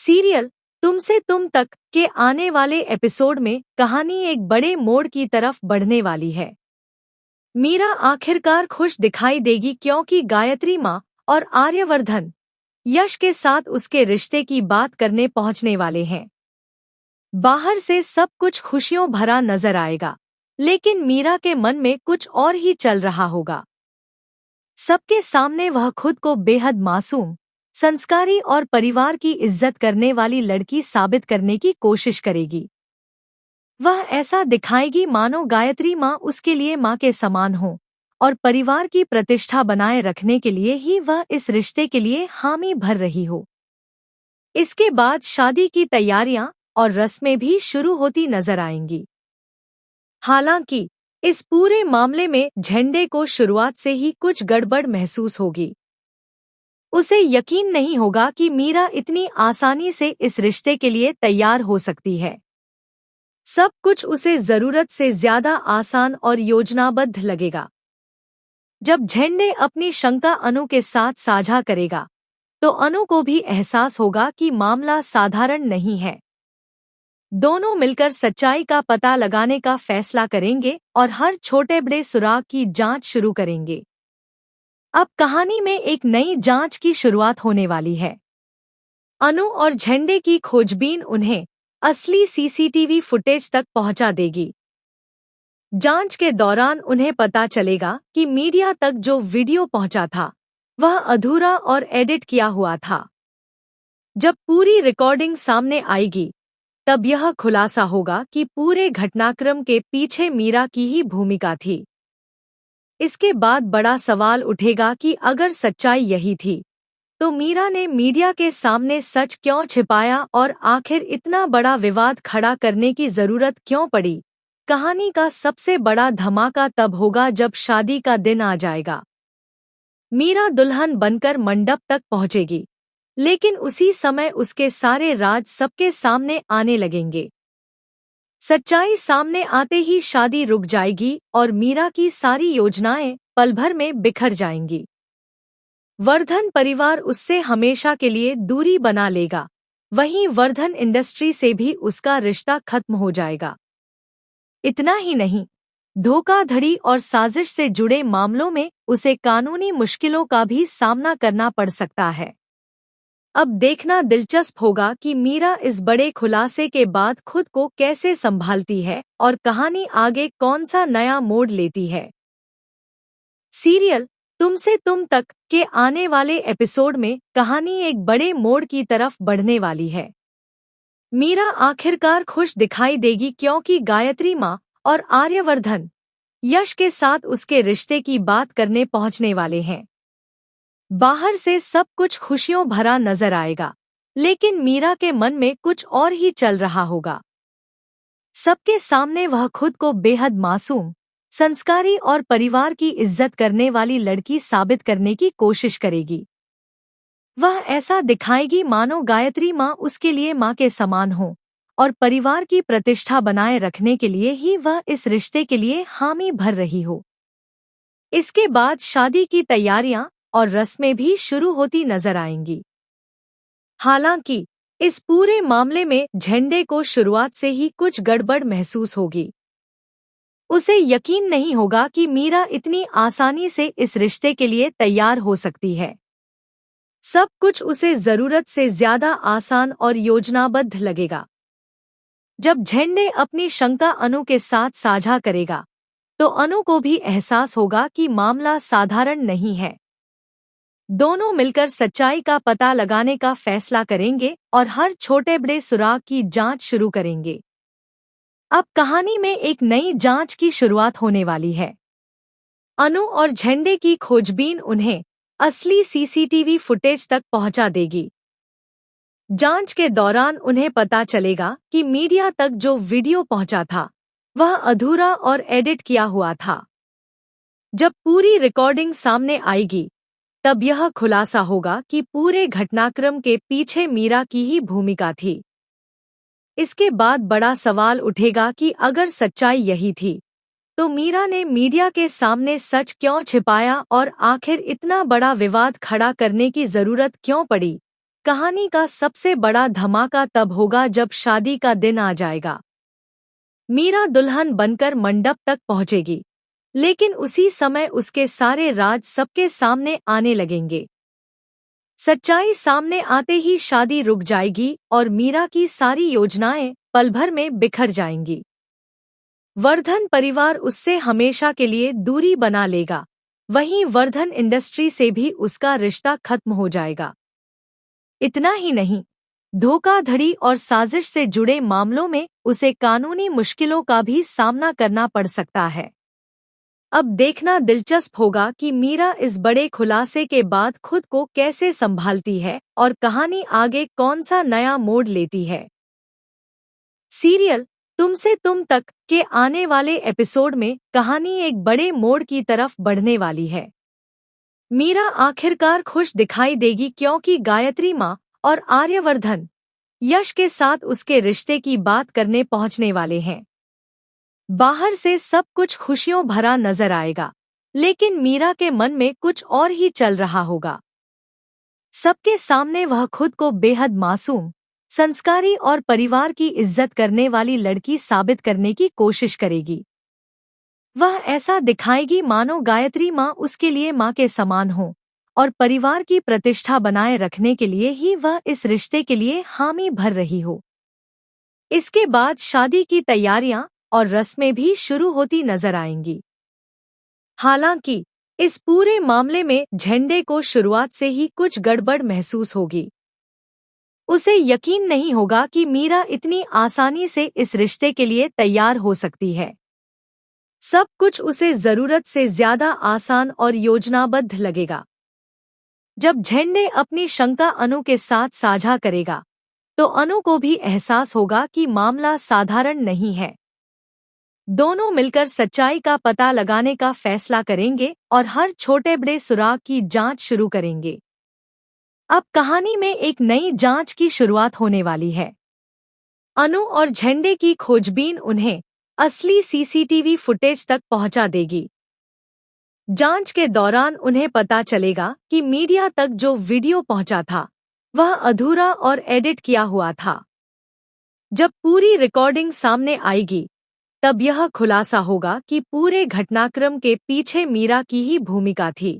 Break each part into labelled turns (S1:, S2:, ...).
S1: Serial तुमसे तुम तक के आने वाले एपिसोड में कहानी एक बड़े मोड़ की तरफ बढ़ने वाली है। मीरा आखिरकार खुश दिखाई देगी क्योंकि गायत्री माँ और आर्यवर्धन यश के साथ उसके रिश्ते की बात करने पहुंचने वाले हैं। बाहर से सब कुछ खुशियों भरा नजर आएगा, लेकिन मीरा के मन में कुछ और ही चल रहा होगा। सबके सामने वह खुद को बेहद मासूम, संस्कारी और परिवार की इज्जत करने वाली लड़की साबित करने की कोशिश करेगी। वह ऐसा दिखाएगी मानो गायत्री माँ उसके लिए माँ के समान हो और परिवार की प्रतिष्ठा बनाए रखने के लिए ही वह इस रिश्ते के लिए हामी भर रही हो। इसके बाद शादी की तैयारियां और रस्में भी शुरू होती नजर आएंगी। हालांकि इस पूरे मामले में झंडे को शुरुआत से ही कुछ गड़बड़ महसूस होगी। उसे यकीन नहीं होगा कि मीरा इतनी आसानी से इस रिश्ते के लिए तैयार हो सकती है। सब कुछ उसे जरूरत से ज्यादा आसान और योजनाबद्ध लगेगा। जब झंडे अपनी शंका अनु के साथ साझा करेगा, तो अनु को भी एहसास होगा कि मामला साधारण नहीं है। दोनों मिलकर सच्चाई का पता लगाने का फैसला करेंगे और हर छोटे बड़े सुराग की जांच शुरू करेंगे। अब कहानी में एक नई जांच की शुरुआत होने वाली है। अनु और झंडे की खोजबीन उन्हें असली सीसीटीवी फुटेज तक पहुंचा देगी। जांच के दौरान उन्हें पता चलेगा कि मीडिया तक जो वीडियो पहुंचा था वह अधूरा और एडिट किया हुआ था। जब पूरी रिकॉर्डिंग सामने आएगी, तब यह खुलासा होगा कि पूरे घटनाक्रम के पीछे मीरा की ही भूमिका थी। इसके बाद बड़ा सवाल उठेगा कि अगर सच्चाई यही थी, तो मीरा ने मीडिया के सामने सच क्यों छिपाया और आखिर इतना बड़ा विवाद खड़ा करने की जरूरत क्यों पड़ी। कहानी का सबसे बड़ा धमाका तब होगा जब शादी का दिन आ जाएगा। मीरा दुल्हन बनकर मंडप तक पहुंचेगी, लेकिन उसी समय उसके सारे राज सबके सामने आने लगेंगे। सच्चाई सामने आते ही शादी रुक जाएगी और मीरा की सारी योजनाएं पल भर में बिखर जाएंगी। वर्धन परिवार उससे हमेशा के लिए दूरी बना लेगा, वहीं वर्धन इंडस्ट्री से भी उसका रिश्ता खत्म हो जाएगा। इतना ही नहीं, धोखाधड़ी और साजिश से जुड़े मामलों में उसे कानूनी मुश्किलों का भी सामना करना पड़ सकता है। अब देखना दिलचस्प होगा कि मीरा इस बड़े खुलासे के बाद खुद को कैसे संभालती है और कहानी आगे कौन सा नया मोड़ लेती है। सीरियल तुमसे तुम तक के आने वाले एपिसोड में कहानी एक बड़े मोड़ की तरफ बढ़ने वाली है। मीरा आखिरकार खुश दिखाई देगी क्योंकि गायत्री माँ और आर्यवर्धन यश के साथ उसके रिश्ते की बात करने पहुंचने वाले हैं। बाहर से सब कुछ खुशियों भरा नजर आएगा, लेकिन मीरा के मन में कुछ और ही चल रहा होगा। सबके सामने वह खुद को बेहद मासूम, संस्कारी और परिवार की इज्जत करने वाली लड़की साबित करने की कोशिश करेगी। वह ऐसा दिखाएगी मानो गायत्री माँ उसके लिए माँ के समान हो और परिवार की प्रतिष्ठा बनाए रखने के लिए ही वह इस रिश्ते के लिए हामी भर रही हो। इसके बाद शादी की तैयारियां और रस्में भी शुरू होती नजर आएंगी। हालांकि इस पूरे मामले में झंडे को शुरुआत से ही कुछ गड़बड़ महसूस होगी। उसे यकीन नहीं होगा कि मीरा इतनी आसानी से इस रिश्ते के लिए तैयार हो सकती है। सब कुछ उसे जरूरत से ज्यादा आसान और योजनाबद्ध लगेगा। जब झंडे अपनी शंका अनु के साथ साझा करेगा, तो अनु को भी एहसास होगा कि मामला साधारण नहीं है। दोनों मिलकर सच्चाई का पता लगाने का फैसला करेंगे और हर छोटे बड़े सुराग की जांच शुरू करेंगे। अब कहानी में एक नई जांच की शुरुआत होने वाली है। अनु और झंडे की खोजबीन उन्हें असली सीसीटीवी फुटेज तक पहुंचा देगी। जांच के दौरान उन्हें पता चलेगा कि मीडिया तक जो वीडियो पहुंचा था वह अधूरा और एडिट किया हुआ था। जब पूरी रिकॉर्डिंग सामने आएगी, तब यह खुलासा होगा कि पूरे घटनाक्रम के पीछे मीरा की ही भूमिका थी। इसके बाद बड़ा सवाल उठेगा कि अगर सच्चाई यही थी, तो मीरा ने मीडिया के सामने सच क्यों छिपाया और आखिर इतना बड़ा विवाद खड़ा करने की जरूरत क्यों पड़ी। कहानी का सबसे बड़ा धमाका तब होगा जब शादी का दिन आ जाएगा। मीरा दुल्हन बनकर मंडप तक पहुंचेगी, लेकिन उसी समय उसके सारे राज सबके सामने आने लगेंगे। सच्चाई सामने आते ही शादी रुक जाएगी और मीरा की सारी योजनाएं पल भर में बिखर जाएंगी। वर्धन परिवार उससे हमेशा के लिए दूरी बना लेगा, वहीं वर्धन इंडस्ट्री से भी उसका रिश्ता खत्म हो जाएगा। इतना ही नहीं, धोखाधड़ी और साजिश से जुड़े मामलों में उसे कानूनी मुश्किलों का भी सामना करना पड़ सकता है। अब देखना दिलचस्प होगा कि मीरा इस बड़े खुलासे के बाद खुद को कैसे संभालती है और कहानी आगे कौन सा नया मोड़ लेती है। सीरियल तुमसे तुम तक के आने वाले एपिसोड में कहानी एक बड़े मोड़ की तरफ बढ़ने वाली है। मीरा आखिरकार खुश दिखाई देगी क्योंकि गायत्री माँ और आर्यवर्धन यश के साथ उसके रिश्ते की बात करने पहुंचने वाले हैं। बाहर से सब कुछ खुशियों भरा नजर आएगा, लेकिन मीरा के मन में कुछ और ही चल रहा होगा। सबके सामने वह खुद को बेहद मासूम, संस्कारी और परिवार की इज्जत करने वाली लड़की साबित करने की कोशिश करेगी। वह ऐसा दिखाएगी मानो गायत्री माँ उसके लिए माँ के समान हो और परिवार की प्रतिष्ठा बनाए रखने के लिए ही वह इस रिश्ते के लिए हामी भर रही हो। इसके बाद शादी की तैयारियां और रस्में भी शुरू होती नजर आएंगी। हालांकि इस पूरे मामले में झंडे को शुरुआत से ही कुछ गड़बड़ महसूस होगी। उसे यकीन नहीं होगा कि मीरा इतनी आसानी से इस रिश्ते के लिए तैयार हो सकती है। सब कुछ उसे जरूरत से ज्यादा आसान और योजनाबद्ध लगेगा। जब झंडे अपनी शंका अनु के साथ साझा करेगा, तो अनु को भी एहसास होगा कि मामला साधारण नहीं है। दोनों मिलकर सच्चाई का पता लगाने का फैसला करेंगे और हर छोटे बड़े सुराग की जांच शुरू करेंगे। अब कहानी में एक नई जांच की शुरुआत होने वाली है। अनु और झंडे की खोजबीन उन्हें असली सीसीटीवी फुटेज तक पहुंचा देगी। जांच के दौरान उन्हें पता चलेगा कि मीडिया तक जो वीडियो पहुंचा था वह अधूरा और एडिट किया हुआ था। जब पूरी रिकॉर्डिंग सामने आएगी, तब यह खुलासा होगा कि पूरे घटनाक्रम के पीछे मीरा की ही भूमिका थी।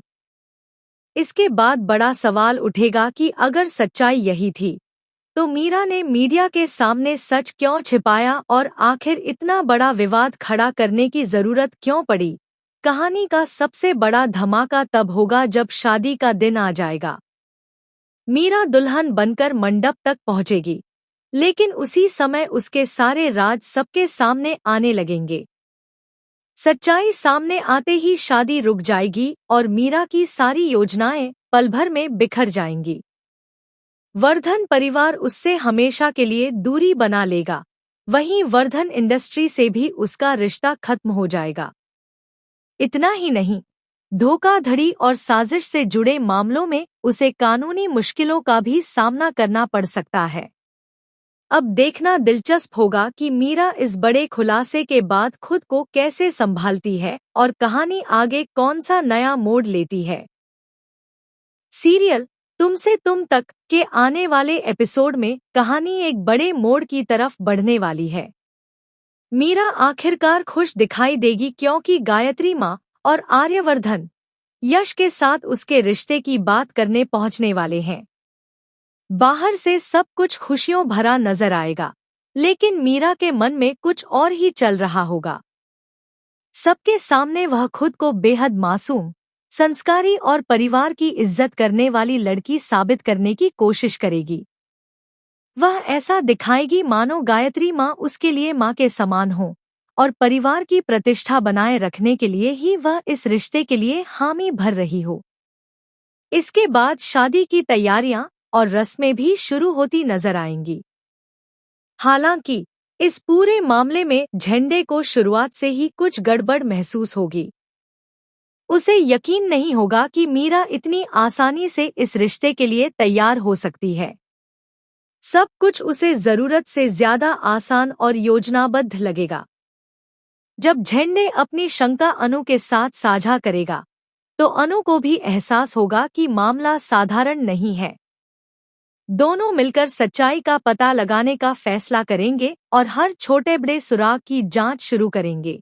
S1: इसके बाद बड़ा सवाल उठेगा कि अगर सच्चाई यही थी, तो मीरा ने मीडिया के सामने सच क्यों छिपाया और आखिर इतना बड़ा विवाद खड़ा करने की जरूरत क्यों पड़ी। कहानी का सबसे बड़ा धमाका तब होगा जब शादी का दिन आ जाएगा। मीरा दुल्हन बनकर मंडप तक पहुंचेगी, लेकिन उसी समय उसके सारे राज सबके सामने आने लगेंगे। सच्चाई सामने आते ही शादी रुक जाएगी और मीरा की सारी योजनाएं पल भर में बिखर जाएंगी। वर्धन परिवार उससे हमेशा के लिए दूरी बना लेगा, वहीं वर्धन इंडस्ट्री से भी उसका रिश्ता खत्म हो जाएगा। इतना ही नहीं, धोखाधड़ी और साजिश से जुड़े मामलों में उसे कानूनी मुश्किलों का भी सामना करना पड़ सकता है। अब देखना दिलचस्प होगा कि मीरा इस बड़े खुलासे के बाद खुद को कैसे संभालती है और कहानी आगे कौन सा नया मोड़ लेती है। सीरियल तुमसे तुम तक के आने वाले एपिसोड में कहानी एक बड़े मोड़ की तरफ बढ़ने वाली है। मीरा आखिरकार खुश दिखाई देगी क्योंकि गायत्री माँ और आर्यवर्धन यश के साथ उसके रिश्ते की बात करने पहुंचने वाले हैं। बाहर से सब कुछ खुशियों भरा नजर आएगा, लेकिन मीरा के मन में कुछ और ही चल रहा होगा। सबके सामने वह खुद को बेहद मासूम, संस्कारी और परिवार की इज्जत करने वाली लड़की साबित करने की कोशिश करेगी। वह ऐसा दिखाएगी मानो गायत्री माँ उसके लिए माँ के समान हो और परिवार की प्रतिष्ठा बनाए रखने के लिए ही वह इस रिश्ते के लिए हामी भर रही हो। इसके बाद शादी की तैयारियां और रस्में भी शुरू होती नजर आएंगी। हालांकि इस पूरे मामले में झंडे को शुरुआत से ही कुछ गड़बड़ महसूस होगी। उसे यकीन नहीं होगा कि मीरा इतनी आसानी से इस रिश्ते के लिए तैयार हो सकती है। सब कुछ उसे जरूरत से ज्यादा आसान और योजनाबद्ध लगेगा। जब झंडे अपनी शंका अनु के साथ साझा करेगा, तो अनु को भी एहसास होगा कि मामला साधारण नहीं है। दोनों मिलकर सच्चाई का पता लगाने का फैसला करेंगे और हर छोटे बड़े सुराग की जांच शुरू करेंगे।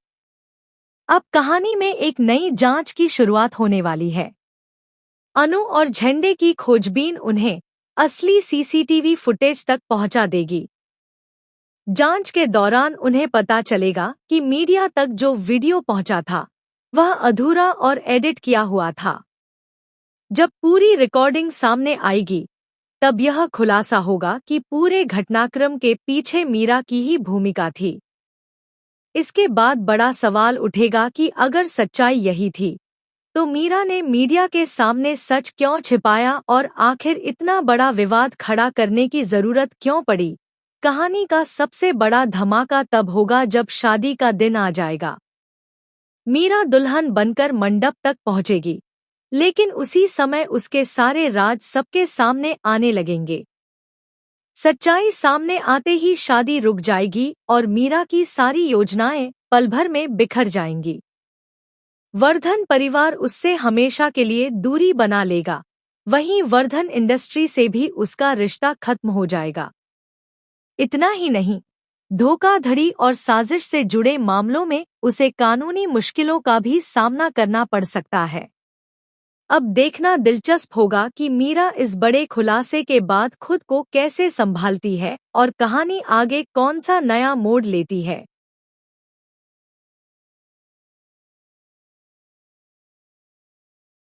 S1: अब कहानी में एक नई जांच की शुरुआत होने वाली है। अनु और झंडे की खोजबीन उन्हें असली सीसीटीवी फुटेज तक पहुंचा देगी। जांच के दौरान उन्हें पता चलेगा कि मीडिया तक जो वीडियो पहुंचा था वह अधूरा और एडिट किया हुआ था। जब पूरी रिकॉर्डिंग सामने आएगी तब यह खुलासा होगा कि पूरे घटनाक्रम के पीछे मीरा की ही भूमिका थी। इसके बाद बड़ा सवाल उठेगा कि अगर सच्चाई यही थी तो मीरा ने मीडिया के सामने सच क्यों छिपाया और आखिर इतना बड़ा विवाद खड़ा करने की जरूरत क्यों पड़ी। कहानी का सबसे बड़ा धमाका तब होगा जब शादी का दिन आ जाएगा। मीरा दुल्हन बनकर मंडप तक पहुंचेगी, लेकिन उसी समय उसके सारे राज सबके सामने आने लगेंगे। सच्चाई सामने आते ही शादी रुक जाएगी और मीरा की सारी योजनाएं पल भर में बिखर जाएंगी। वर्धन परिवार उससे हमेशा के लिए दूरी बना लेगा, वहीं वर्धन इंडस्ट्री से भी उसका रिश्ता खत्म हो जाएगा। इतना ही नहीं, धोखाधड़ी और साजिश से जुड़े मामलों में उसे कानूनी मुश्किलों का भी सामना करना पड़ सकता है। अब देखना दिलचस्प होगा कि मीरा इस बड़े खुलासे के बाद खुद को कैसे संभालती है और कहानी आगे कौन सा नया मोड़ लेती है।